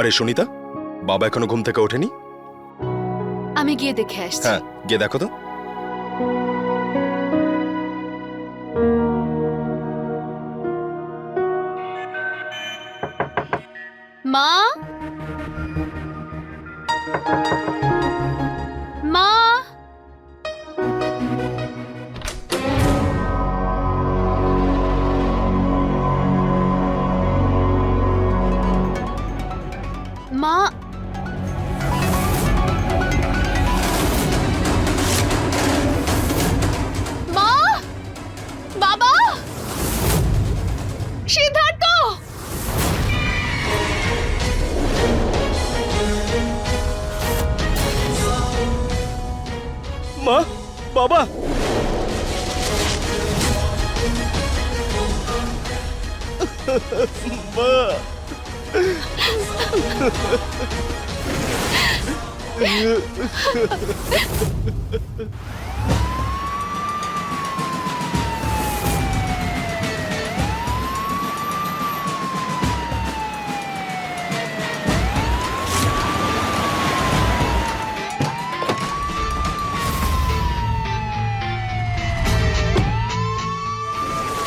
আরে সুনিতা, বাবা এখনো ঘুম থেকে ওঠেনি? আমি গিয়ে দেখে আসছি। হ্যাঁ, গিয়ে দেখো তো। মা, মা, মা, মা, বাবা, সিদ্ধার্থ। মা, বাবা, মা,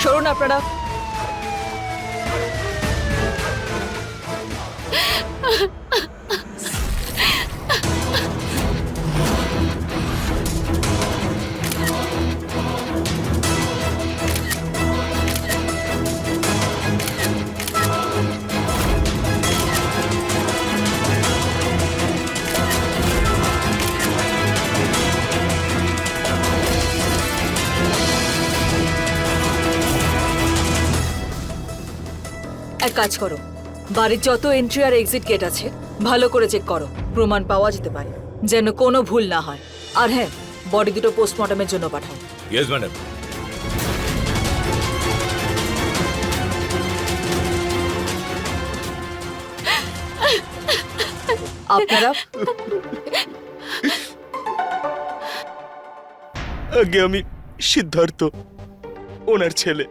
সরুন আপনারা। এক কাজ করো, বাড়ির যত এন্ট্রি আর এক্সিট গেট আছে ভালো করে চেক করো, প্রমাণ পাওয়া যেতে পারে, যেন কোনো ভুল না হয়। আর হ্যাঁ, বডি দুটো পোস্টমর্টমের জন্য পাঠাও। Yes madam. আপনারা আগে আমি সিদ্ধার্থ, ওনার ছেলে,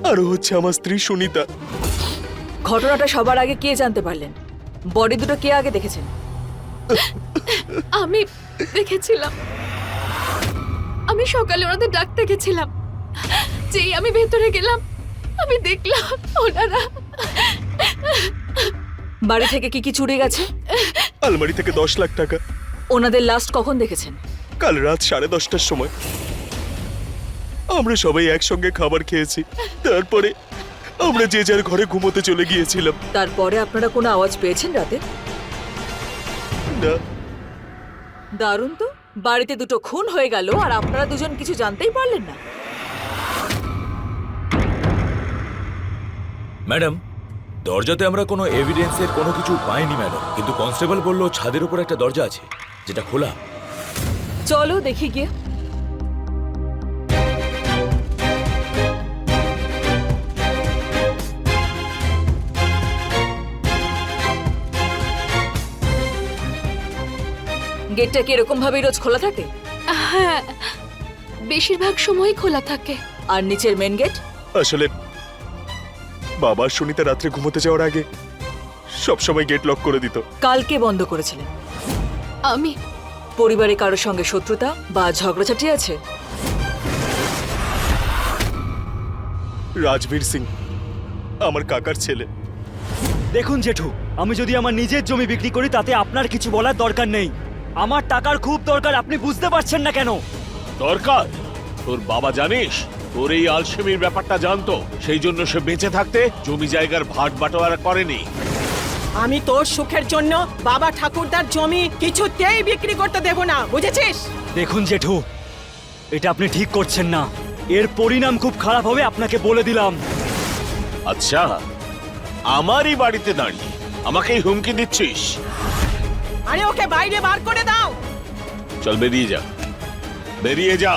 আর ও হচ্ছে আমার স্ত্রী সুনিতা। ঘটনাটা সবার আগে কে জানতে পারলেন? বডি দুটো কে আগে দেখেছেন? আমি দেখেছিলাম। আমি সকালে ওনাদের ডাকতে গেছিলাম, যেই আমি ভেতরে গেলাম আমি দেখলাম ওনারা। বাড়ি থেকে কি কি চুরি গেছে? আলমারি থেকে 10 লাখ টাকা। ওনাদের লাস্ট কখন দেখেছেন? কাল রাত 10:30টার সময়। আমরা সবাই একসঙ্গে খাবার খেয়েছি, তারপরে আমরা যে যার ঘরে ঘুমোতে চলে গিয়েছিলাম। তারপরে আপনারা কোনো আওয়াজ পেয়েছেন রাতে? না, দারুণ তো, বাড়িতে দুটো খুন হয়ে গেল আর আপনারা দুজন কিছু জানতেই পারলেন না। ম্যাডাম, দরজাতে আমরা কোনো এভিডেন্সের কোনো কিছু পাইনি ম্যাডাম, কিন্তু কনস্টেবল বললো ছাদের উপর একটা দরজা আছে যেটা খোলা। চলো দেখি গিয়ে। গেটটা কি এরকম ভাবে রোজ খোলা থাকে? হ্যাঁ, বেশিরভাগ সময়ই খোলা থাকে। আর নিচের মেন গেট? আসলে বাবা সুনিতা রাত্রে ঘুমোতে যাওয়ার আগে সবসময় গেট লক করে দিত। কালকে বন্ধ করেছিলেন? আমি পরিবারে কারোর সঙ্গে শত্রুতা বা ঝগড়াঝাটি আছে? রাজবীর সিং, আমার কাকার ছেলে। দেখুন জেঠু, আমি যদি আমার নিজের জমি বিক্রি করি তাতে আপনার কিছু বলার দরকার নেই। আমার টাকার খুব দরকার, আপনি বুঝতে পারছেন না কেন? দরকার? তোর বাবা জানিস তোর এই আলসেমির ব্যাপারটা জানতো, সেই জন্য সে বেঁচে থাকতে জমি জায়গার ভাগ বাটোয়ারা করেনি। আমি তোর সুখের জন্য বাবা ঠাকুরদার জমি কিছুতেই বিক্রি করতে দেব না, বুঝেছিস? দেখুন জেঠু, এটা আপনি ঠিক করছেন না, এর পরিণাম খুব খারাপ হবে, আপনাকে বলে দিলাম। আচ্ছা, আমারই বাড়িতে দাঁড়িয়ে আমাকেই হুমকি দিচ্ছিস? আরে ওকে বাইরে বার করে দাও। চল বেরিয়ে যা, বেরিয়ে যা,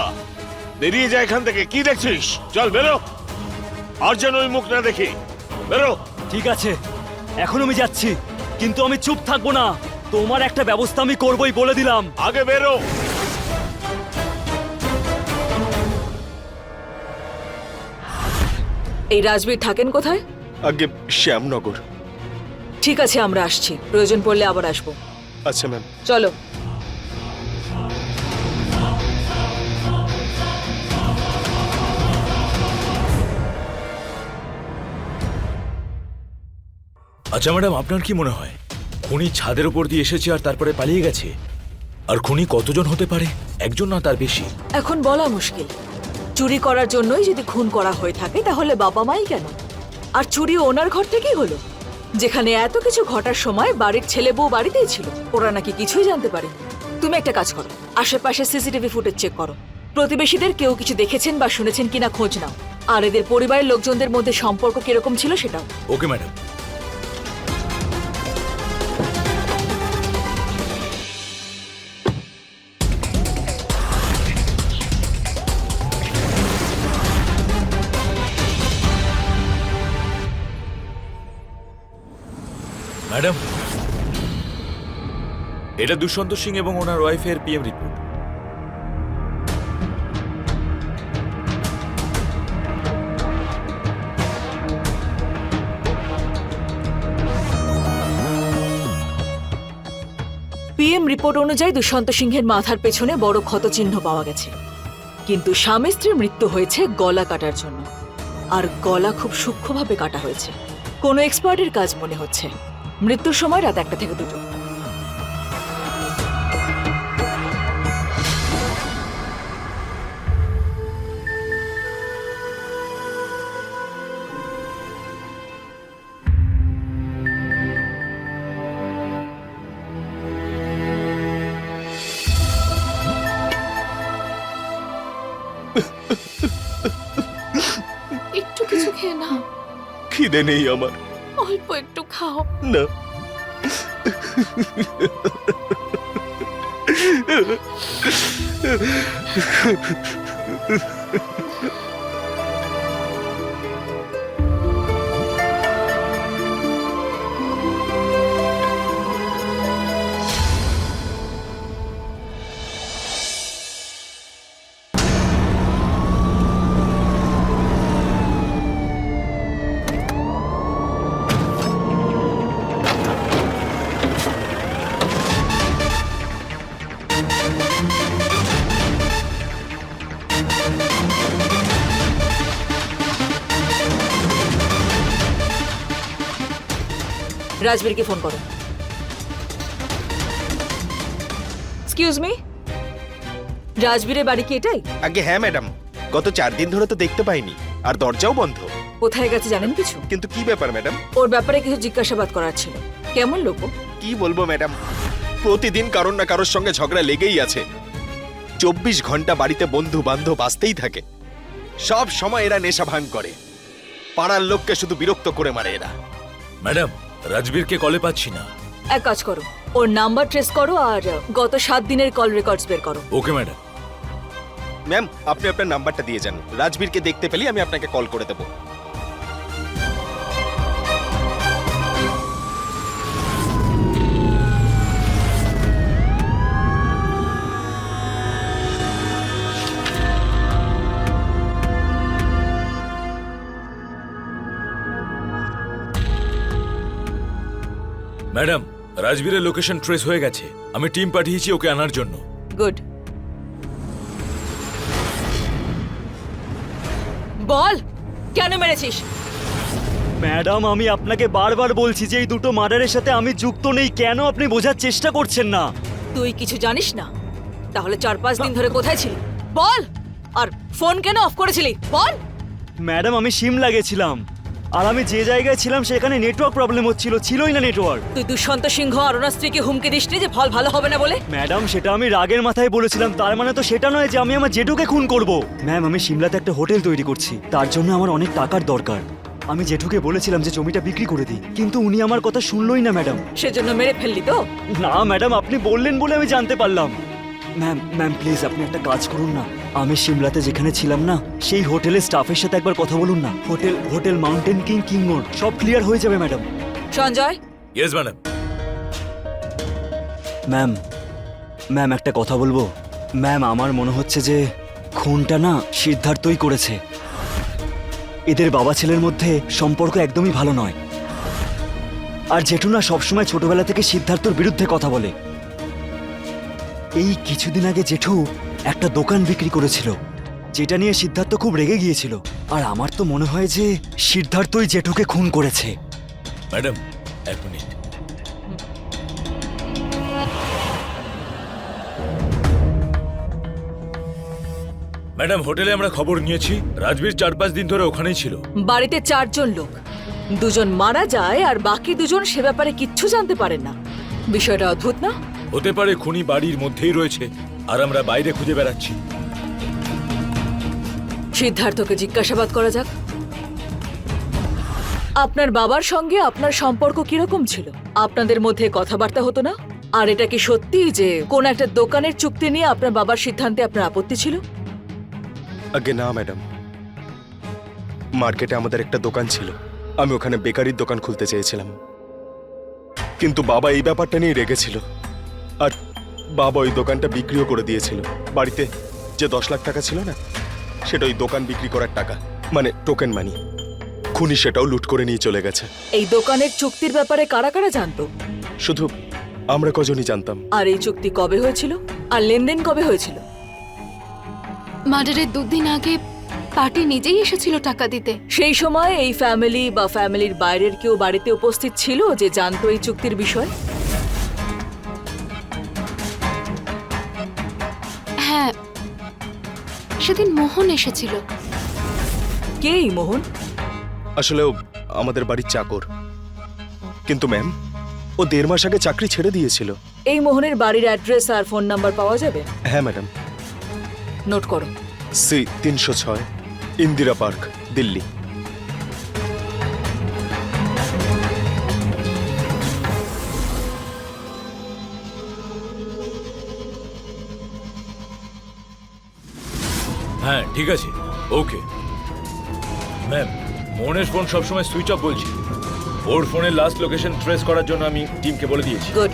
বেরিয়ে যা এখান থেকে। কি দেখছিস? চল বেরো, আর যেন ওই মুখ না দেখি। বেরো। ঠিক আছে, এখন আমি যাচ্ছি, কিন্তু আমি চুপ থাকবো না, তোমার একটা ব্যবস্থা আমি করবই, বলে দিলাম। আগে বেরো। এই রাজবীর থাকেন কোথায়? আগে শ্যামনগর। ঠিক আছে, আমরা আসছি, প্রয়োজন পড়লে আবার আসবো। আচ্ছা ম্যাম। চলো। আচ্ছা ম্যাডাম, আপনার কি মনে হয় খুনি ছাদের উপর দিয়ে এসেছে আর তারপরে পালিয়ে গেছে? আর খুনি কতজন হতে পারে? একজন না তার বেশি? এখন বলা মুশকিল। চুরি করার জন্যই যদি খুন করা হয়ে থাকে তাহলে বাবা মাই কেন? আর চুরি ওনার ঘর থেকেই হলো, যেখানে এত কিছু ঘটার সময় বাড়ির ছেলে বউ বাড়িতেই ছিল। ওরা নাকি কিছুই জানতে পারে। তুমি একটা কাজ করো, আশেপাশে সিসিটিভি ফুটেজ চেক করো, প্রতিবেশীদের কেউ কিছু দেখেছেন বা শুনেছেন কিনা খোঁজ নাও, আর এদের পরিবারের লোকজনদের মধ্যে সম্পর্ক কিরকম ছিল সেটাও। Okay madam. ম্যাডাম, এটা দুষ্যন্ত সিং এবং ওনার ওয়াইফের পিএম রিপোর্ট। পিএম রিপোর্ট অনুযায়ী দুষ্যন্ত সিংহের মাথার পেছনে বড় ক্ষতচিহ্ন পাওয়া গেছে, কিন্তু স্বামী স্ত্রীর মৃত্যু হয়েছে গলা কাটার জন্য, আর গলা খুব সূক্ষ্মভাবে কাটা হয়েছে। কোনো এক্সপার্টের কাজ মনে হচ্ছে। মৃত্যুর সময় রাত 1টা থেকে 2টো। একটু কিছু খেয়ে নাও। খিদে নেই আমার। অল্প একটু খাও। না। রাজবীরকে ফোন করো। এক্সকিউজ মি, রাজবীরের বাড়ি কি এটাই? আগে হ্যাঁ ম্যাডাম, গত 4 দিন ধরে তো দেখতে পাইনি, আর দরজাও বন্ধ। কোথায় গেছে জানেন কিছু? কিন্তু কি ব্যাপার ম্যাডাম? ওর ব্যাপারে কিছু জিজ্ঞাসাবাদ করার ছিল। কেমন লোক ও? কি বলবো ম্যাডাম, প্রতিদিন কারোর না কারোর সঙ্গে ঝগড়া লেগেই আছে। 24 ঘন্টা বাড়িতে বন্ধু বান্ধব আসতেই থাকে। সব সময় এরা নেশা ভাঙ করে, পাড়ার লোককে শুধু বিরক্ত করে মারে এরা। ম্যাডাম, রাজবীরকে কলে পাচ্ছি না। এক কাজ করো, ওর নাম্বার ট্রেস করো আর গত 7 দিনের কল রেকর্ডস বের করো। Okay madam. ম্যাম, আপনি আপনার নাম্বারটা দিয়ে যান। রাজবীরকে দেখতে পেলে আমি আপনাকে কল করে দেবো। ম্যাডাম, রাজবীরের লোকেশন ট্রেস হয়ে গেছে। আমি টিম পাঠিয়েছি ওকে আনার জন্য। গুড। বল, কেন মেরেছিস? ম্যাডাম, আমি আপনাকে বারবার বলছি যে এই দুটো মার্ডারের সাথে আমি যুক্ত নেই। কেন আপনি বোঝার চেষ্টা করছেন না? তুই কিছু জানিস না? তাহলে 4-5 দিন ধরে কোথায় ছিলি বল? আর ফোন কেন অফ করেছিলি বল? ম্যাডাম, আমি সিমলা গেছিলাম, আর আমি যে জায়গায় ছিলাম সেখানে নেটওয়ার্ক প্রবলেম ছিলই না নেটওয়ার্ক। তুই দুষ্যন্ত সিংহ আর ওনার স্ত্রীকে হুমকি দিসনি যে ফল ভালো হবে না বলে? ম্যাডাম, সেটা আমি রাগের মাথায় বলেছিলাম, তার মানে তো সেটা নয় যে আমি আমার জেঠুকে খুন করব। ম্যাম, আমি সিমলাতে একটা হোটেল তৈরি করছি, তার জন্য আমার অনেক টাকার দরকার। আমি জেঠুকে বলেছিলাম যে জমিটা বিক্রি করে দিই, কিন্তু উনি আমার কথা শুনলই না ম্যাডাম। সেজন্য মেরে ফেললি তো? না ম্যাডাম, আপনি বললেন বলে আমি জানতে পারলাম। ম্যাম প্লিজ আপনি একটা কাজ করুন না। আমি সিমলাতে যেখানে ছিলাম না, সেই হোটেলের স্টাফের সাথে একবার কথা বলুন না। হোটেল মাউন্টেন কিং মোড়, সব ক্লিয়ার হয়ে যাবে madam. Sanjay. Yes madam. Ma'am একটা কথা বলবো? ম্যাম, আমার মনে হচ্ছে যে খুনটা না সিদ্ধার্থই করেছে। এদের বাবা ছেলের মধ্যে সম্পর্ক একদমই ভালো নয়। আর জেঠু না সবসময় ছোটবেলা থেকে সিদ্ধার্থর বিরুদ্ধে কথা বলে। এই কিছুদিন আগে জেঠু একটা দোকান বিক্রি করেছিল, যেটা নিয়ে সিদ্ধার্থ খুব রেগে গিয়েছিল। আর আমার তো মনে হয় যে সিদ্ধার্থই জেঠুকে খুন করেছে। ম্যাডাম, এক মিনিট। ম্যাডাম, হোটেলে আমরা খবর নিয়েছি রাজবীর 4-5 দিন ধরে ওখানেই ছিল। বাড়িতে 4 জন লোক, 2 জন মারা যায় আর বাকি 2 জন সে ব্যাপারে কিচ্ছু জানতে পারেন না। বিষয়টা অদ্ভুত না? হতে পারে খুনি বাড়ির মধ্যেই রয়েছে আর আমরা বাইরে খুঁজে বেড়াচ্ছি। সিদ্ধার্থকে জিজ্ঞাসাবাদ করা যাক। আপনার বাবার সঙ্গে আপনার সম্পর্ক কিরকম ছিল? আপনাদের মধ্যে কথাবার্তা হতো না? আর এটা কি সত্যি যে কোন একটা দোকানের চুক্তি নিয়ে আপনার বাবার সিদ্ধান্তে আপনার আপত্তি ছিল? আগে না ম্যাডাম, মার্কেটে আমাদের একটা দোকান ছিল, আমি ওখানে বেকারির দোকান খুলতে চেয়েছিলাম, কিন্তু বাবা এই ব্যাপারটা নিয়ে রেগেছিল আর বাবা ওই দোকানটা বিক্রিও করে দিয়েছিল। বাড়িতে যে 10 লাখ টাকা ছিল না, সেটা ওই দোকান বিক্রি করার টাকা, মানে টোকেন মানি। খুনি সেটাও লুট করে নিয়ে চলে গেছে। এই দোকানের চুক্তির ব্যাপারে কারা কারা জানতো? শুধু আমরা কজনই জানতাম। আর এই চুক্তি কবে হয়েছিল? আর লেনদেন কবে হয়েছিল? মার্ডারের 2 দিন আগে পার্টি নিজেই এসেছিল টাকা দিতে। সেই সময় এই ফ্যামিলি বা ফ্যামিলির বাইরের কেউ বাড়িতে উপস্থিত ছিল যে জানতো এই চুক্তির বিষয়? হ্যাঁ, সেদিন মোহন এসেছিল। কে এই মোহন? আসলে ও আমাদের বাড়ির চাকর, কিন্তু ম্যাম ও 1.5 মাস আগে চাকরি ছেড়ে দিয়েছিল। এই মোহনের বাড়ির অ্যাড্রেস আর ফোন নাম্বার পাওয়া যাবে? হ্যাঁ ম্যাডাম, নোট করো। C 306 Indira park, Delhi. হ্যাঁ, ঠিক আছে, ওকে। ম্যাম, মোহনের ফোন সবসময় সুইচ অফ বলছি। ওর ফোনের লাস্ট লোকেশন ট্রেস করার জন্য আমি টিমকে বলে দিয়েছি। গুড।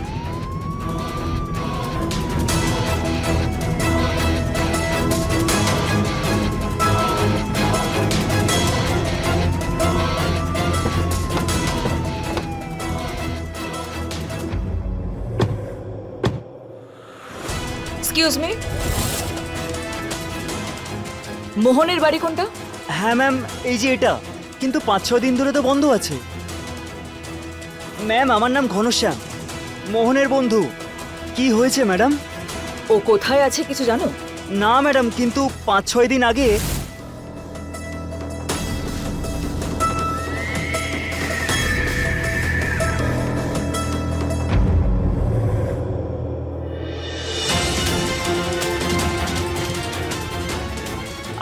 এক্সকিউজ মি, মোহনের বাড়ি কোনটা? হ্যাঁ ম্যাম, এই যে এটা, কিন্তু 5-6 দিন ধরে তো বন্ধ আছে। ম্যাম, আমার নাম ঘনশ্যাম, মোহনের বন্ধু। কি হয়েছে ম্যাডাম? ও কোথায় আছে কিছু জানো? না ম্যাডাম, কিন্তু 5-6 দিন আগে।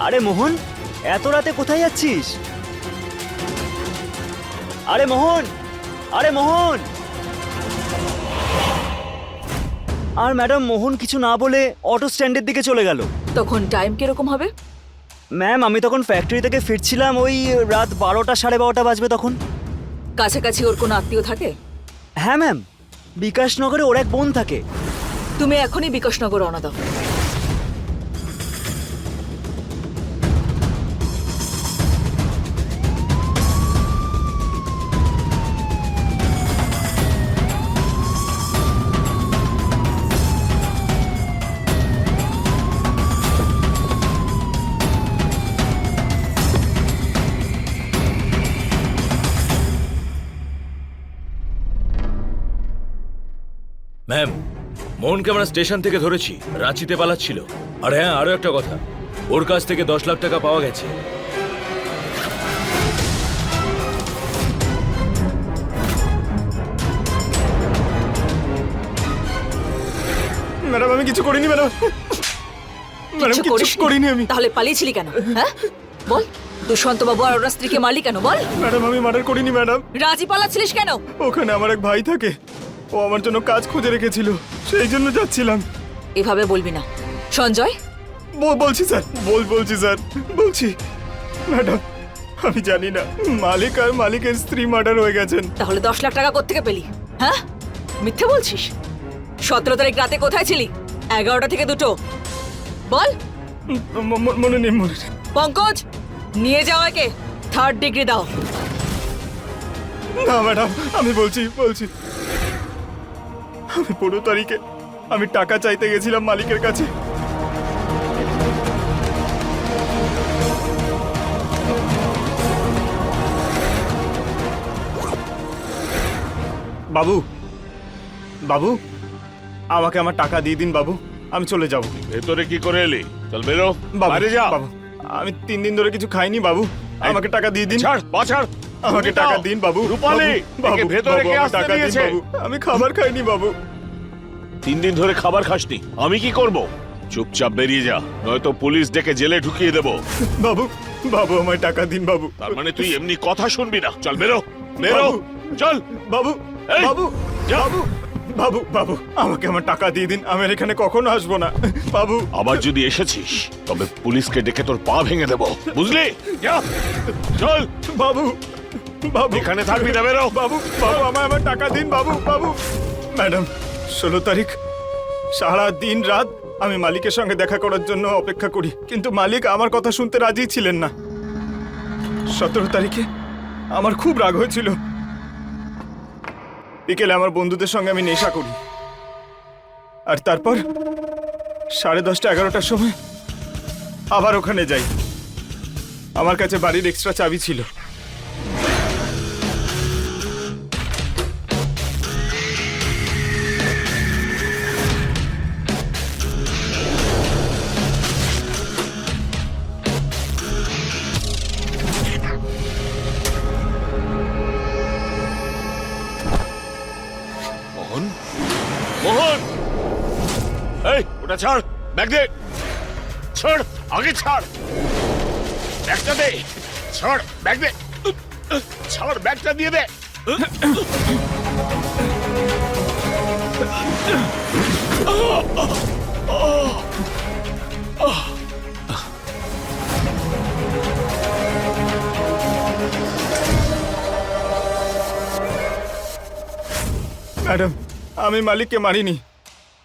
আরে মোহন, এত রাতে কোথায় যাচ্ছিস? আরে মোহন, আরে মোহন। আর ম্যাডাম, মোহন কিছু না বলে অটো স্ট্যান্ডের দিকে চলে গেল। তখন টাইম কিরকম হবে? ম্যাম, আমি তখন ফ্যাক্টরি থেকে ফিরছিলাম, ওই রাত 12টা 12:30 বাজবে তখন। কাছাকাছি ওর কোনো আত্মীয় থাকে? হ্যাঁ ম্যাম, বিকাশনগরে ওর এক বোন থাকে। তুমি এখনই বিকাশনগর রওনা দাও। ম্যাম, মোহনকে আমরা স্টেশন থেকে ধরেছি, রাঁচিতে পালাচ্ছিল। আর হ্যাঁ, আরো একটা কথা, ওর কাছ থেকে 10 লাখ টাকা পাওয়া গেছে। ম্যাডাম, আমি কিছু করিনি ম্যাডাম। ম্যাডাম, কিচ্ছু কিছু করিসনি? করিনি আমি। তাহলে পালিয়েছিলি কেন? হ্যাঁ বল, দুষ্যন্ত বাবু আর ওনার স্ত্রীকে মারলি কেন বল? ম্যাডাম, আমি মার্ডার করিনি ম্যাডাম। রাজি পালাচ্ছিলিস কেন? ওখানে আমার এক ভাই থাকে, ও আমার জন্য কাজ খুঁজে রেখেছিল, সেই জন্য যাচ্ছিলাম। এভাবে বলবি না সঞ্জয়। বলছি স্যার, বলছি স্যার, বলছি ম্যাডাম, আমি জানি না মালিক আর মালিকের স্ত্রী মার্ডার হয়ে গেছেন। তাহলে 10 লাখ টাকা কোত্থেকে পেলি? হ্যাঁ, মিথ্যে বলছিস। 17 তারিখ রাতে কোথায় ছিলি? 11টা থেকে 2টো বল। মনে নেই, মনে নেই। পঙ্কজ, নিয়ে যাও একে, 3rd ডিগ্রি দাও। না ম্যাডাম, আমি বলছি আমি 15 তারিখে আমি টাকা চাইতে গেছিলাম মালিকের কাছে। বাবু বাবু আমাকে আমার টাকা দিয়ে দিন বাবু, আমি চলে যাব। ভেতরে কি করে এলি? চল বেরো, বাবু, বাইরে যা। বাবু আমি 3 দিন ধরে কিছু খাইনি বাবু, আমাকে টাকা দিয়ে দিন। ছাড়, বাছাড়। আমাকে টাকা দিন বাবু। রূপালী, বাবু, একে ভেতরে বাবু, কে আমাকে আসতে টাকা দিন দিয়েছে? বাবু, আমি খাবার খাইনি বাবু। 3 দিন ধরে খাবার খাসনি, আমি কি করব? চুপচাপ বেরিয়ে যা, নয়তো পুলিশ ডেকে জেলে ঢুকিয়ে দেবো। বাবু বাবু আমায় টাকা দিন বাবু। তার মানে তুই এমনি কথা শুনবি না? চল বেরো, বেরো, বাবু। চল। বাবু এই, বাবু যা। বাবু বাবু বাবু আমাকে আমার টাকা দিয়ে দিন, আমি আর এখানে কখনো আসবো না বাবু। আবার যদি এসেছিস তবে পুলিশকে ডেকে তোর পা ভেঙে দেবো, বুঝলি? যা, চল। বাবু বাবু এখানে থাকবি না, বেরো। বাবু বাবু আমায় আমার টাকা দিন বাবু। বাবু ম্যাডাম 16 তারিখ সারা দিন রাত আমি মালিকের সঙ্গে দেখা করার জন্য অপেক্ষা করি, কিন্তু মালিক আমার কথা শুনতে রাজি ছিলেন না। 17 তারিখে আমার খুব রাগ হয়েছিল। বিকেলে আমার বন্ধুদের সঙ্গে আমি নেশা করি, আর তারপর 10:30 11টার সময় আবার ওখানে যাই। আমার কাছে বাড়ির এক্সট্রা চাবি ছিল। মোহন, মোহন, এই ওটা ছাড়, ব্যাগ দে। ছাড়, আগে ছাড়, ব্যাগটা দে। ছাড়, ব্যাগ দে। ছাড়, ব্যাগটা দিয়ে দে। ম্যাডাম আমি মালিককে মারিনি,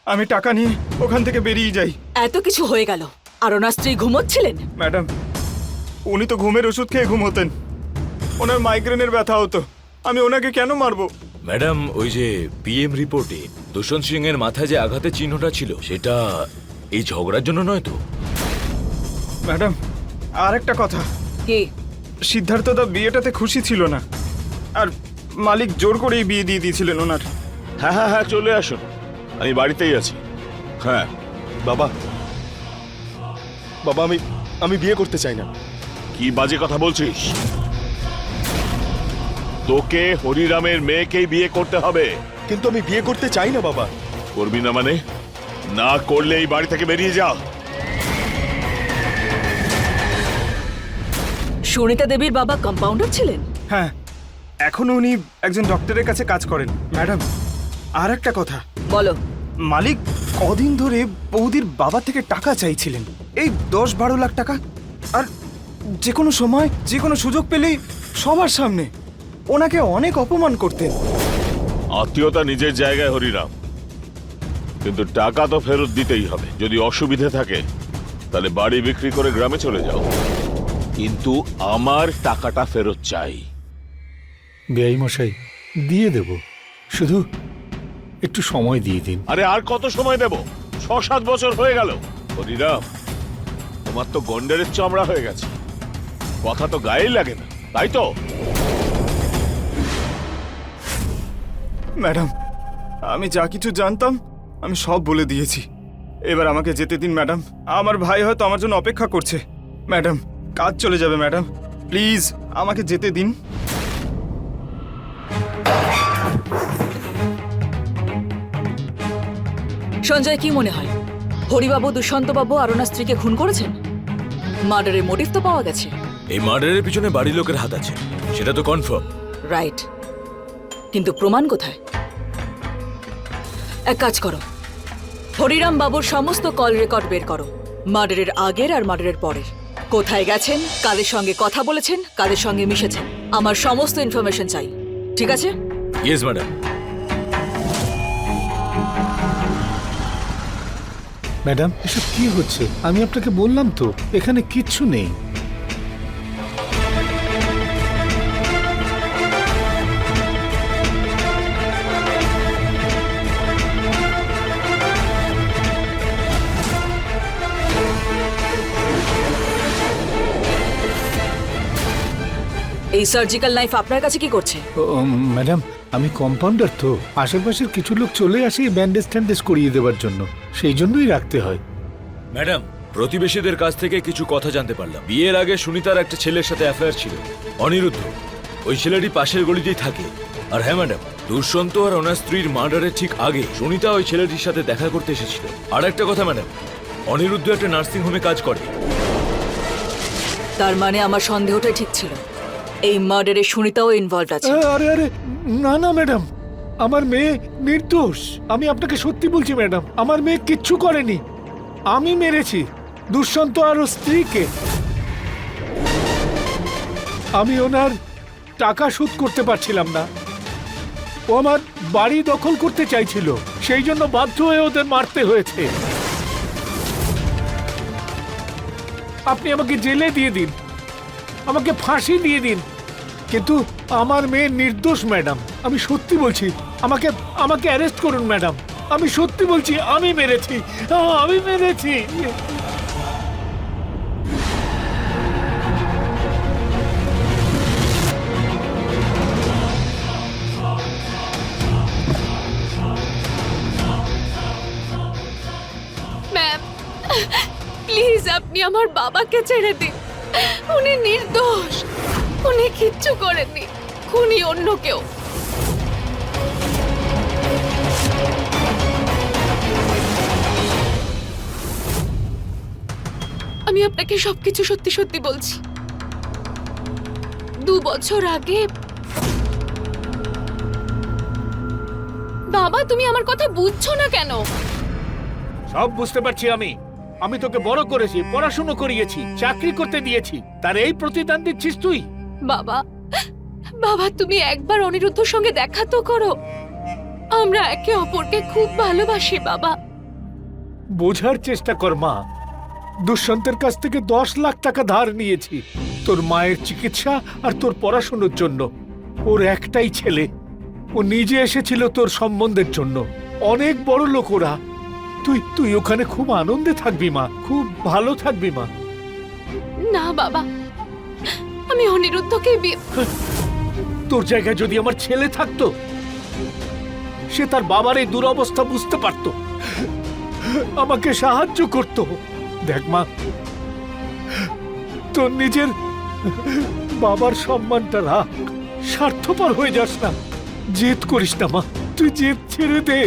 আমি টাকা নিয়ে ওখান থেকে বেরিয়ে যাই। এত কিছু হয়ে গেল আর ওনার স্ত্রী ঘুমোচ্ছিলেন? ম্যাডাম উনি তো ঘুমের ওষুধ খেয়ে ঘুমোতেন, ওনার মাইগ্রেনের ব্যথা হতো, আমি ওনাকে কেন মারবো? ম্যাডাম, ওই যে পিএম রিপোর্টে দুষ্যন্ত সিং এর মাথায় যে আঘাতের চিহ্নটা ছিল সেটা এই ঝগড়ার জন্য নয় তো? ম্যাডাম আর একটা কথা, কি? সিদ্ধার্থদা বিয়েটাতে খুশি ছিল না, আর মালিক জোর করেই বিয়ে দিয়ে দিয়েছিলেন ওনার। হ্যাঁ হ্যাঁ হ্যাঁ, চলে আসুন, আমি বাড়িতেই আছি। হ্যাঁ, বাবা বাবা আমি বিয়ে করতে চাই না। কি বাজে কথা বলছিস? তোকে হরিরামের মেয়েকেই বিয়ে করতে হবে। কিন্তু আমি বিয়ে করতে চাই না বাবা। করবি না মানে? না করলে এই বাড়ি থেকে বেরিয়ে যা। সুনিতা দেবীর বাবা কম্পাউন্ডার ছিলেন? হ্যাঁ, এখনো উনি একজন ডক্টরের কাছে কাজ করেন। ম্যাডাম আর একটা কথা, বলো। মালিক কদিন ধরে বৌদির বাবা থেকে টাকা চাইছিলেন, এই 10-12 লাখ টাকা, আর যে কোনো সময় যে কোনো সুযোগ পেলেই সবার সামনে ওনাকে অনেক অপমান করতেন। আত্মীয়তা নিজের জায়গায় হরিরাম, কিন্তু টাকা তো ফেরত দিতেই হবে। যদি অসুবিধে থাকে তাহলে বাড়ি বিক্রি করে গ্রামে চলে যাও, কিন্তু আমার টাকাটা ফেরত চাই। বেআই মশাই দিয়ে দেব, শুধু একটু সময় দিয়ে দিন। আরে আর কত সময় দেব? 6-7 বছর হয়ে গেল। হরিরাম, তোমার তো গন্ডারের চামড়া হয়ে গেছে, কথা তো গায়েই লাগে না, তাই তো? ম্যাডাম আমি যা কিছু জানতাম আমি সব বলে দিয়েছি, এবার আমাকে যেতে দিন ম্যাডাম। আমার ভাই হয়তো আমার জন্য অপেক্ষা করছে। ম্যাডাম কাজ চলে যাবে ম্যাডাম, প্লিজ আমাকে যেতে দিন। সঞ্জয়, কি মনে হয় হরিবাবু দুষ্যন্তবাবু আর ওনার স্ত্রীকে খুন করেছেন? মার্ডারের মোটিভ তো পাওয়া গেছে। এই মার্ডারের পিছনে বাড়ির লোকের হাত আছে, সেটা তো কনফার্ম। রাইট, কিন্তু প্রমাণ কোথায়? এক কাজ করো, হরিরাম বাবুর সমস্ত কল রেকর্ড বের করো, মার্ডারের আগের আর মার্ডারের পরের। কোথায় গেছেন, কাদের সঙ্গে কথা বলেছেন, কাদের সঙ্গে মিশেছেন, আমার সমস্ত ইনফরমেশন চাই, ঠিক আছে? Yes madam. ম্যাডাম এসব কি হচ্ছে? আমি আপনাকে বললাম তো এখানে কিচ্ছু নেই। এই সার্জিক্যাল নাইফ আপনার কাছে কি করছে? ম্যাডাম, আমি কম্পাউন্ডার তো, আশেপাশের কিছু লোক চলে আসে ব্যান্ডেজ ট্যান্ডেজ করিয়ে দেওয়ার জন্য, সেই জন্যই রাখতে হয়। ম্যাডাম, প্রতিবেশীদের কাছ থেকে কিছু কথা জানতে পারলাম। বিয়ের আগে সুনিতার একটা ছেলের সাথে অ্যাফেয়ার ছিল, অনিরুদ্ধ। ওই ছেলেটি পাশের গলিতেই থাকে। আর হ্যাঁ ম্যাডাম, দুষ্যন্ত আর ওনার স্ত্রীর মার্ডারের ঠিক আগে সুনিতা ওই ছেলেটির সাথে দেখা করতে এসেছিল। আর একটা কথা ম্যাডাম, অনিরুদ্ধ একটা নার্সিং হোমে কাজ করে। তার মানে আমার সন্দেহটা ঠিক ছিল, এই মার্ডারে সুনিতাও ইনভলভ আছে। আরে আরে, না না ম্যাডাম, আমার মেয়ে নির্দোষ। আমি আপনাকে সত্যি বলছি ম্যাডাম, আমার মেয়ে কিচ্ছু করেনি। আমি মেরেছি দুষ্যন্ত আর ওর স্ত্রীকে। আমি ওনার টাকা শোধ করতে পারছিলাম না। ও আমার বাড়ি দখল করতে চাইছিল, সেই জন্য বাধ্য হয়ে ওদের মারতে হয়েছে। আপনি আমাকে জেলে দিয়ে দিন, আমাকে ফাঁসি দিয়ে দিন, কিন্তু আমার মেয়ে নির্দোষ ম্যাডাম। আমি সত্যি বলছি, আমাকে আমাকে অ্যারেস্ট করুন ম্যাডাম। আমি সত্যি বলছি, আমি মেরেছি, আমি মেরেছি। ম্যাম, প্লিজ আপনি আমার বাবাকে ছেড়ে দিন। উনি নির্দোষ, উনি কিচ্ছু করেননি, খুনি অন্য কেউ। আমি আপনাকে সবকিছু সত্যি সত্যি বলছি। 2 বছর আগে বাবা, তুমি আমার কথা বুঝছো না কেন? সব বুঝতে পারছি আমি। আমি তোকে বড় করেছি, পড়াশুনো করিয়েছি, চাকরি করতে দিয়েছি, তার এই প্রতিদান দিচ্ছিস তুই? বাবা, বাবা তুমি একবার অনিরুদ্ধর সঙ্গে দেখা তো করো। আমরা একে অপরকে খুব ভালোবাসি বাবা। বোঝার চেষ্টা কর মা, দুষ্যন্তের কাছ থেকে 10 লাখ টাকা ধার নিয়েছি তোর মায়ের চিকিৎসা আর তোর পড়াশোনার জন্য। ওর একটাই ছেলে, ও নিজে এসেছিল তোর সম্বন্ধের জন্য। অনেক বড় লোক ওরা। তুই তুই ওখানে খুব আনন্দে থাকবি মা, খুব ভালো থাকবি মা। না বাবা, আমি অনিরুদ্ধকে বিয়ে। তোর জায়গায় যদি আমার ছেলে থাকতো, সে তার বাবার এই দুরবস্থা বুঝতে পারতো, আমাকে সাহায্য করতো। দেখ মা, তোর নিজের বাবার সম্মানটা রাখ, স্বার্থপর হয়ে যাস না, জেদ করিস না মা। তুই জেদ ছেড়ে দে।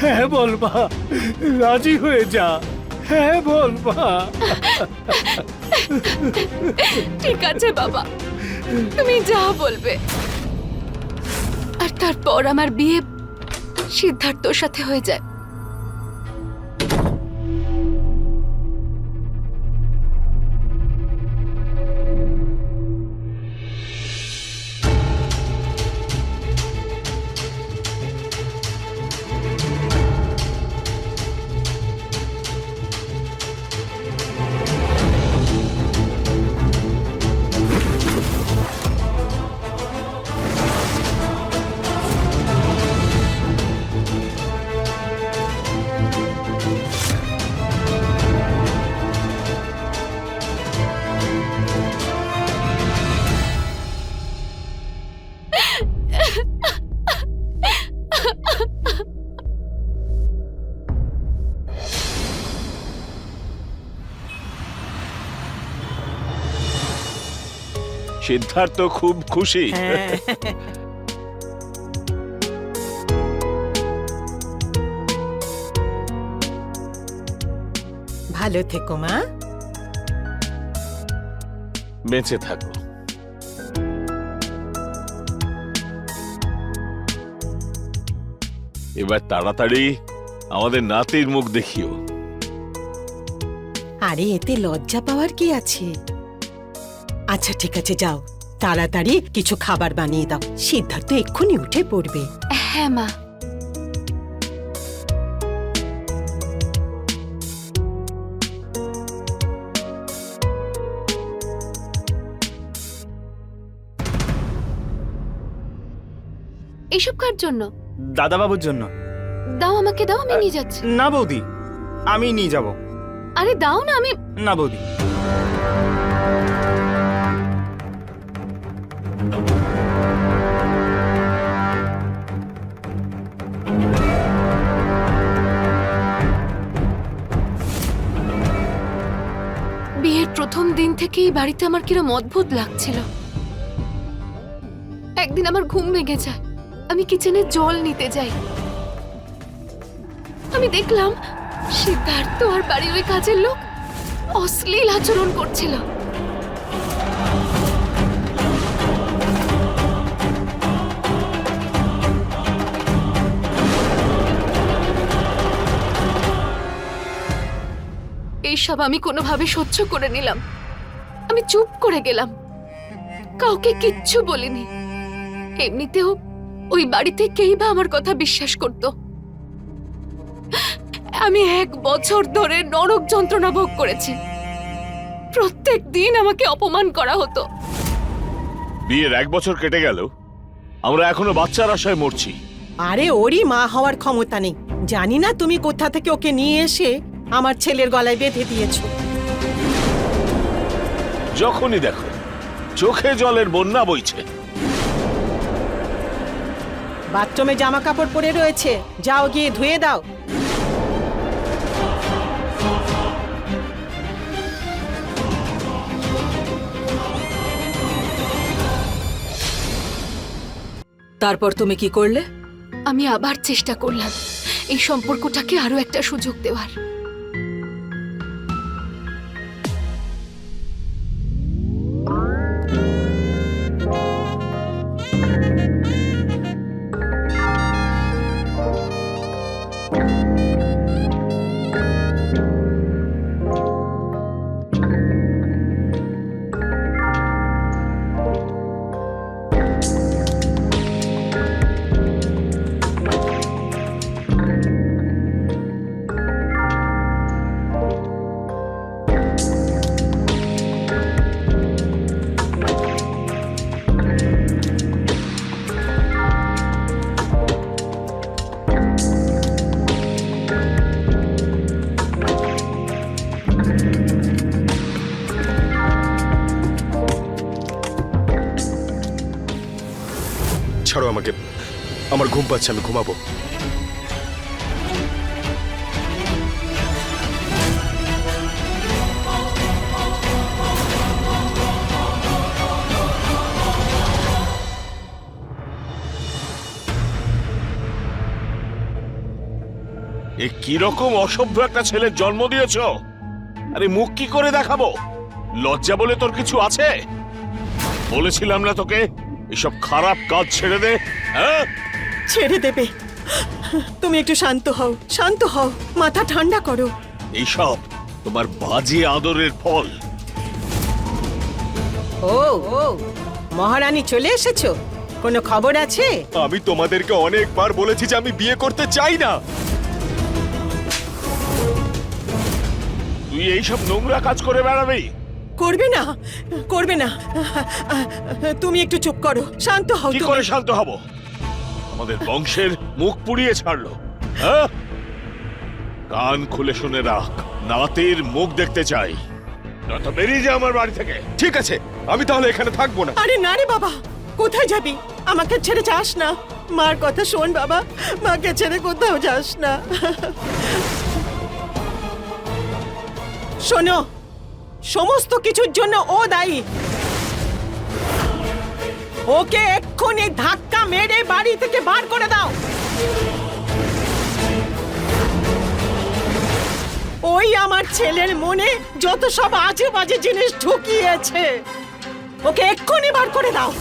হ্যাঁ বল মা, রাজি হয়ে যা। হ্যাঁ বল মা। ঠিক আছে বাবা, তুমি যা বলবে। আর তারপর আমার বিয়ে সিদ্ধার্থর সাথে হয়ে যায়। সিদ্ধার্থ খুব খুশি। ভালো থেকো মা। বেঁচে থাকো। এবার তাড়াতাড়ি আমাদের নাতির মুখ দেখিও। আরে এতে লজ্জা পাওয়ার কি আছে? আচ্ছা ঠিক আছে, যাও তাড়াতাড়ি কিছু খাবার বানিয়ে দাও, সিদ্ধার্থ এক্ষুনি উঠে পড়বে। হ্যাঁ মা। এসব কার জন্য? দাদাবাবুর জন্য। দাও, আমাকে দাও, আমি নিয়ে যাচ্ছি। না বৌদি, আমি নিয়ে যাব। আরে দাও না, আমি। না বৌদি। বিয়ের প্রথম দিন থেকেই বাড়িতে আমার কিরম অদ্ভুত লাগছিল। একদিন আমার ঘুম ভেঙে যায়, আমি কিচেনে জল নিতে যাই। আমি দেখলাম সিদ্ধার্থ আর বাড়ির ওই কাজের লোক অশ্লীল আচরণ করছিল। এইসব আমি কোনোভাবে সহ্য করে নিলাম। আমি চুপ করে গেলাম, কাউকে কিচ্ছু বলিনি। এমনিতেও ওই বাড়িতে কেই বা আমার কথা বিশ্বাস করত। আমি 1 বছর ধরে নরক যন্ত্রণা ভোগ করেছি। প্রত্যেক দিন আমাকে অপমান করা হতো। বিয়ের 1 বছর কেটে গেল, আমরা এখনো বাচ্চার আশায় মরছি। আরে ওরই মা হওয়ার ক্ষমতা নেই। জানি না তুমি কোথা থেকে ওকে নিয়ে এসে আমার ছেলের গলায় বেঁধে দিয়েছো। যখনই দেখো চোখে জলের বন্যা বইছে। বাথরুমে জামা কাপড় পরে রয়েছে, যাও গিয়ে ধুয়ে দাও। তারপর তুমি কি করলে? আমি আবার চেষ্টা করলাম এই সম্পর্কটাকে আরো একটা সুযোগ দেওয়ার। ছাড়ো আমাকে, আমার ঘুম পাচ্ছে, আমি ঘুমাবো। এ কিরকম অসভ্য একটা ছেলের জন্ম দিয়েছ? আরে মুখ কি করে দেখাবো? লজ্জা বলে তোর কিছু আছে? বলেছিলাম না তোকে এসব খারাপ কাজ ছেড়ে দে? হ্যাঁ, ছেড়ে দেবে? তুমি একটু শান্ত হও, শান্ত হও, মাথা ঠান্ডা করো। এইসব তোমার বাজে আদরের ফল। ও ও, মহারানী চলে এসেছো? কোনো খবর আছে? আমি তোমাদেরকে অনেকবার বলেছি যে আমি বিয়ে করতে চাই না। তুই এইসব নোংরা কাজ করে বেড়াবি? করবে না, করবে না। তুমি একটু চুপ করো, শান্ত হও। কি তুমি। করে শান্ত হব? আমাদের বংশের মুখ পুড়িয়ে ছাড়লো। হ্যাঁ, কান খুলে শুনে রাখ, নাতের মুখ দেখতে চাই। নয়তো বেরিয়ে যা আমার বাড়ি থেকে। ঠিক আছে, আমি তাহলে এখানে থাকবো না। আরে না রে বাবা, কোথায় যাবি? আমাকে ছেড়ে যাস না। মার কথা শোন বাবা, মাকে ছেড়ে কোথাও যাস না। শোনো, সমস্ত কিছুর জন্য ও দায়ী। ওকে এক্ষুনি ধাক্কা মেরে বাড়ি থেকে বার করে দাও। ওই আমার ছেলের মনে যত সব আজে বাজে জিনিস ঢুকিয়েছে, ওকে এক্ষুনি বার করে দাও।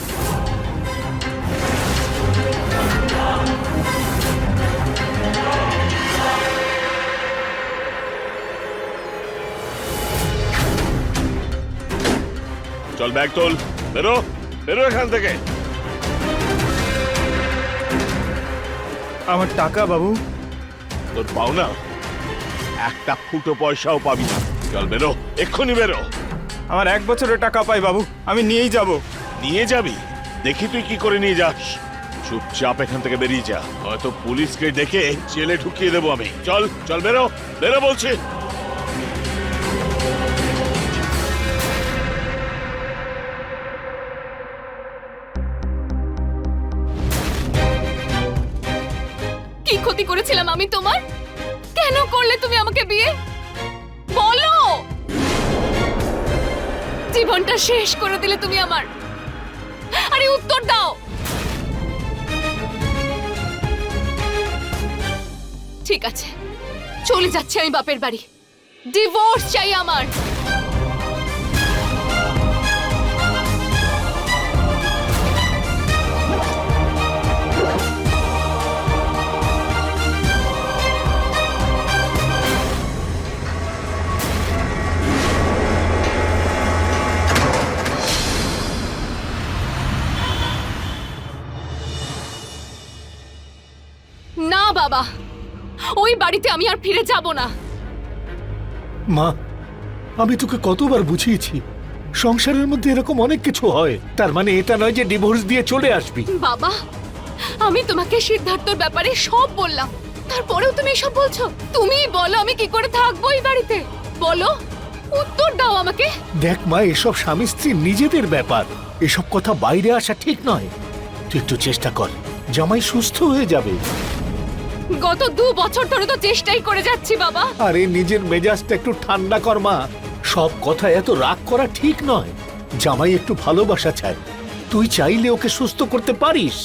চল, ব্যাগ তোল, বেরো বেরো এখান থেকে। আমার টাকা বাবু। তোর পাওনা একটা ফুটো পয়সাও পাবি না। চল বেরো, এক্ষুনি বেরো। আমার 1 বছরের টাকা পাই বাবু, আমি নিয়েই যাব। নিয়ে যাবি? দেখি তুই কি করে নিয়ে যাস। চুপচাপ এখান থেকে বেরিয়ে যা, হয়তো পুলিশকে ডেকে জেলে ঢুকিয়ে দেবো আমি। চল চল, বেরো বেরো বলছি। ক্ষতি করেছিলাম আমি তোমার? কেন করলে তুমি আমাকে বিয়ে? বলো। জীবনটা শেষ করে দিলে তুমি আমার। আরে উত্তর দাও। ঠিক আছে, চলে যাচ্ছি আমি বাপের বাড়ি। ডিভোর্স চাই আমার। না বাবা, ওই বাড়িতে আমি আর ফিরে যাব না। মা, আমি তোকে কতবার বুঝিয়েছি সংসারের মধ্যে এরকম অনেক কিছু হয়, তার মানে এটা নয় যে ডিভোর্স দিয়ে চলে আসবি। বাবা, আমি তোমাকে সিদ্ধার্থর ব্যাপারে সব বললাম, তারপরেও তুমি এসব বলছো? তুমিই বলো আমি কি করে থাকবো এই বাড়িতে? বলো, উত্তর দাও আমাকে। দেখ মা, এসব স্বামী স্ত্রীর নিজেদের ব্যাপার, এসব কথা বাইরে আসা ঠিক নয়। তুই একটু চেষ্টা কর, জামাই সুস্থ হয়ে যাবে। গত 2 বছর ধরে তো চেষ্টাই করে যাচ্ছি বাবা। আরে নিজের মেজাজটা একটু ঠান্ডা কর মা, সব কথা এত রাগ করা ঠিক নয়। জামাই একটু ভালোবাসা চায়, তুই চাইলে ওকে সুস্থ করতে পারিস।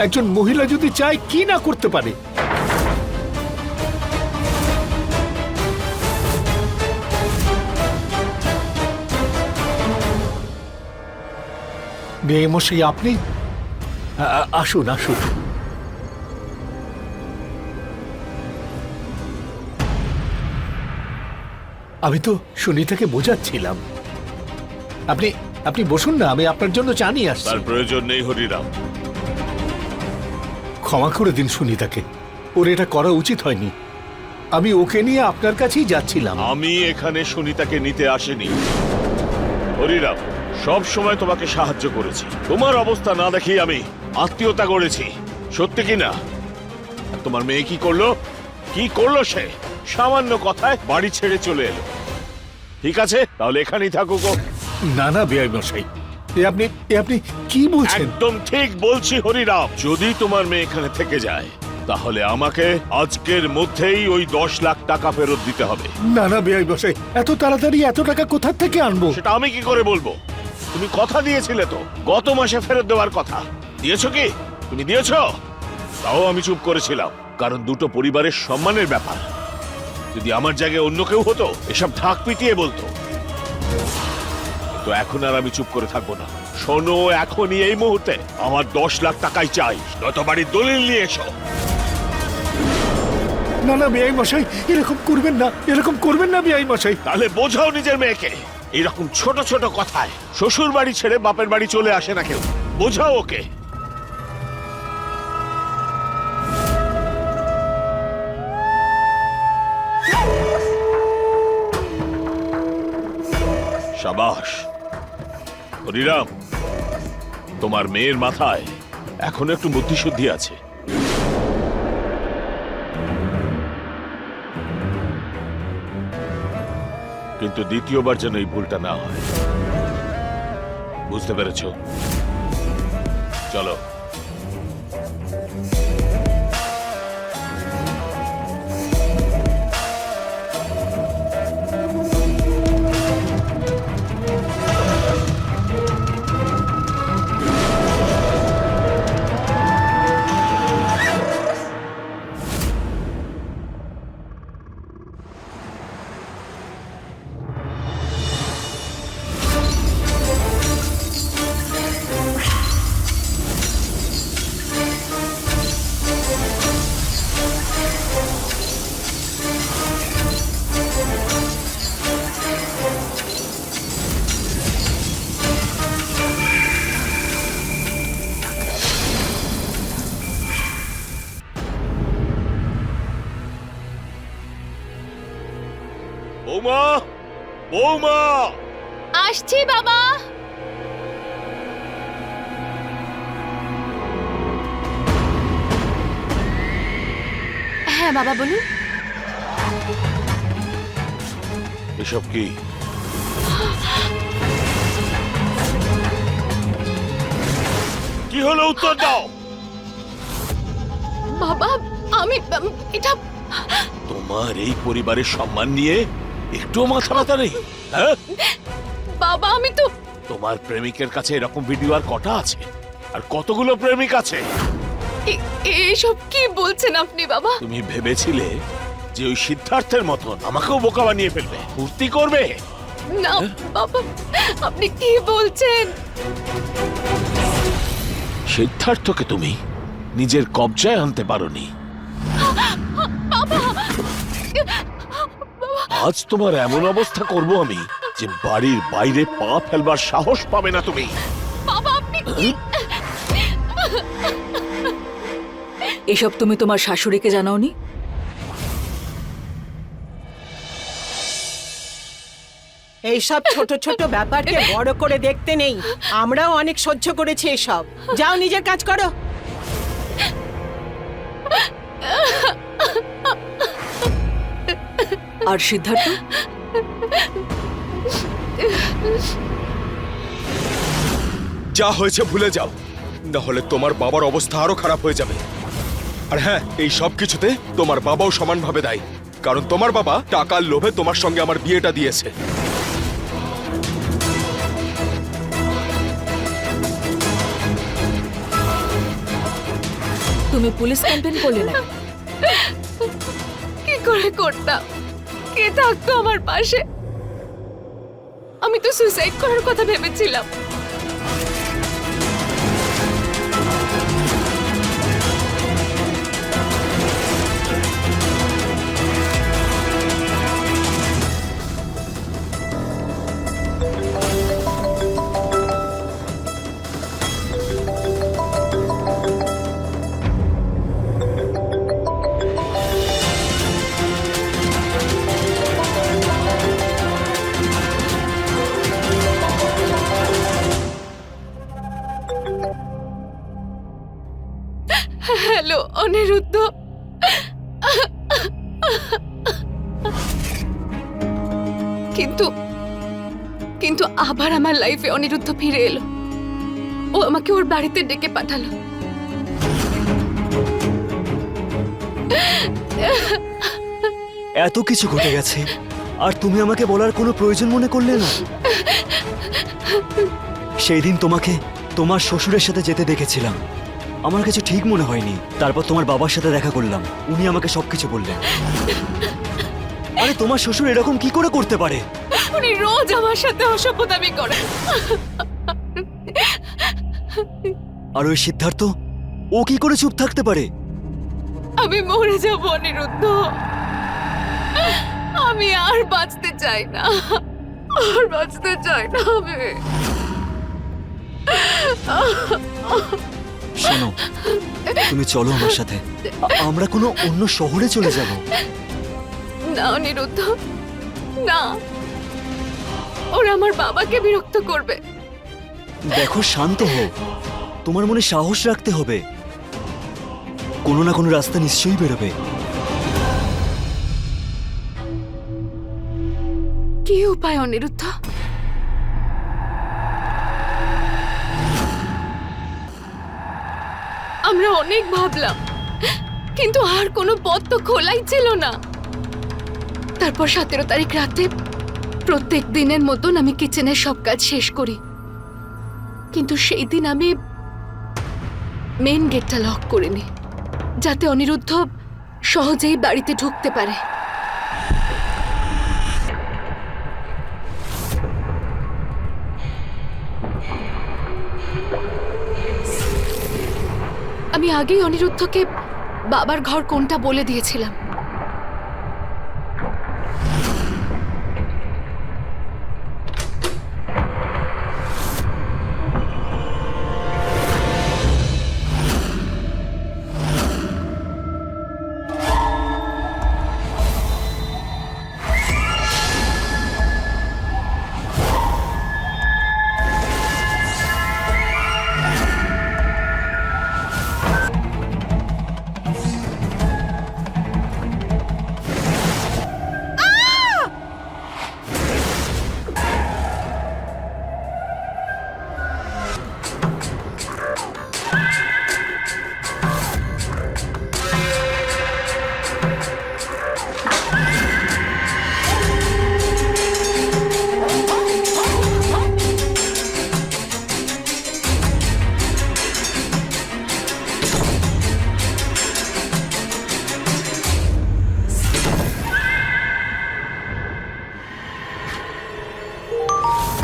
একজন মহিলা যদি চায়, কি না করতে পারে। মশাই আপনি আসুন আসুন। আমি তো সুনিতাকে বোঝাচ্ছিলাম। আপনি আপনি বসুন না, আমি আপনার জন্য চা নিয়ে আসছি। তার প্রয়োজন নেই হরিরাম। ক্ষমা করে দিন সুনিতাকে, ওর এটা করা উচিত হয়নি। আমি ওকে নিয়ে আপনার কাছেই যাচ্ছিলাম। আমি এখানে সুনিতাকে নিতে আসিনি হরিরাম। সব সময় তোমাকে সাহায্য করেছি, তোমার অবস্থা না দেখেই আমি আত্মীয়তা গড়েছি, সত্যি কি না? আর তোমার মেয়ে কি করলো? কি করলো সে? সামান্য কথায় বাড়ি ছেড়ে চলে এলো। ঠিক আছে, তাহলে এখানেই থাকুক। না না বেআই মশাই, এ আপনি কি বলছেন? একদম ঠিক বলছি হরিরাম, যদি তোমার মেয়ে এখানে থেকে যায় তাহলে আমাকে আজকের মধ্যেই ওই 10 লাখ টাকা ফেরত দিতে হবে। না না বেআই মশাই, এত তাড়াতাড়ি এত টাকা কোথা থেকে আনবো? সেটা আমি কি করে বলবো? তুমি কথা দিয়েছিলে তো গত মাসে ফেরত দেওয়ার কথা, দিয়েছো কি? তুমি দিয়েছো? তাও আমি চুপ করেছিলাম, কারণ দুটো পরিবারের সম্মানের ব্যাপার। যদি আমার জায়গায় অন্য কেউ হতো এসব ঢাক পিটিয়ে বলতো। তো এখন আর আমি চুপ করে থাকবো না। শোনো, এখনই এই মুহূর্তে আমার 10 লাখ টাকাই চাই, নয়তো বাড়ির দলিল নিয়ে এসো। না না বেআই মশাই, এরকম করবেন না, এরকম করবেন না বেআই মশাই। তাহলে বোঝাও নিজের মেয়েকে, এরকম ছোট ছোট কথায় শ্বশুর বাড়ি ছেড়ে বাপের বাড়ি চলে আসে না কেউ। বোঝাও ওকে। শাবাশ হরিরাম, তোমার মেয়ের মাথায় এখন একটু বুদ্ধিশুদ্ধি আছে। কিন্তু দ্বিতীয়বার যেন এই ভুলটা না হয়, বুঝতে পেরেছো? চলো। বৌমা, বৌমা! আসছি বাবা। হ্যাঁ বাবা বলুন। এসব কি? কি হলো? উত্তর দাও। বাবা এটা তোমার এই পরিবারের সম্মান নিয়ে একটুও মাথা ব্যথা নেই? হ্যাঁ, বাবা আমি তো তোমার প্রেমিকের কাছে এরকম ভিডিও আর কটা আছে? আর কতগুলো প্রেমিক আছে? এসব কি বলছেন আপনি বাবা? তুমি ভেবেছিলে যে ওই সিদ্ধার্থের মতন আমাকেও বোকা বানিয়ে ফেলবে, ফুর্তি করবে? না বাবা, আপনি কি বলছেন? সিদ্ধার্থকে তুমি নিজের কবজায় আনতে পারোনি। আজ তোমার এমন অবস্থা করব আমি যে বাড়ির বাইরে পা ফেলবার সাহস পাবে না তুমি। বাবা আপনি কি? এসব তুমি তোমার শাশুড়িকে জানাওনি? এইসব ছোট ছোট ব্যাপারকে বড় করে দেখতে নেই। আমরাও অনেক সহ্য করেছি এসব। যাও নিজের কাজ করো। আর সিদ্ধার্থ? যা হয়েছে ভুলে যাও, না হলে তোমার বাবার অবস্থা আরো খারাপ হয়ে যাবে। আর হ্যাঁ, এই সব কিছুতে তোমার বাবাও সমানভাবে দায়ী, কারণ তোমার বাবা টাকার লোভে তোমার সঙ্গে আমার বিয়েটা দিয়েছে। তুমি পুলিশ কমপ্লেন করলে না? কি করে করতাম? কে থাকতো আমার পাশে? আমি তো সুইসাইড করার কথা ভেবেছিলাম। হ্যালো অনিরুদ্ধ, কিন্তু কিন্তু আবার আমার লাইফে অনিরুদ্ধ ফিরে এলো। ও আমাকে ওর বাড়িতে ডেকে পাঠালো। এত কিছু ঘটে গেছে আর তুমি আমাকে বলার কোনো প্রয়োজন মনে করলে না? সেই দিন তোমাকে তোমার শ্বশুরের সাথে যেতে দেখেছিলাম, আমার কিছু ঠিক মনে হয়নি। তারপর তোমার বাবার সাথে দেখা করলাম, উনি আমাকে সবকিছু বললেন। আরে তোমার শ্বশুর এরকম কি করে করতে পারে? উনি রোজ আমার সাথে অসভ্যতামি করেন। আর ওই সিদ্ধার্থ, ও কি করে চুপ থাকতে পারে? আমি মরে যাব অনিরুদ্ধ, আমি আর বাঁচতে চাই না, আর বাঁচতে চাই না আমি। শোনো, তুমি চলো আমার সাথে, আমরা কোনো অন্য শহরে চলে যাব। না অনিরুদ্ধ, না, ওরা আমার বাবাকে বিরক্ত করবে। দেখো, শান্ত হও, তোমার মনে সাহস রাখতে হবে, কোনো না কোনো রাস্তা নিশ্চয়ই বেরোবে। কি উপায় অনিরুদ্ধ? আমরা অনেক ভাবলাম, কিন্তু আর কোনো পথ তো খোলাই ছিল না। তারপর 17 তারিখ রাতে প্রত্যেক দিনের মতন আমি কিচেনের সব কাজ শেষ করি, কিন্তু সেই দিন আমি মেন গেটটা লক করিনি, যাতে অনিরুদ্ধ সহজেই বাড়িতে ঢুকতে পারে। আমি আগেই অনিরুদ্ধকে বাবার ঘর কোনটা বলে দিয়েছিলাম।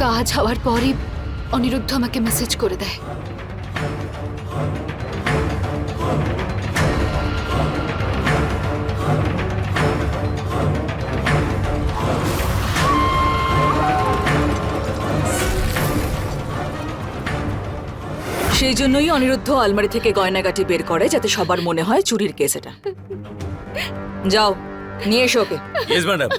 কাজ হওয়ার পরই অনিরুদ্ধ আমাকে মেসেজ করে দেয়। সেই জন্যই অনিরুদ্ধ আলমারি থেকে গয়নাগাটি বের করে, যাতে সবার মনে হয় চুরির কেস এটা। যাও, নিয়ে এসো ওকে। Yes madam.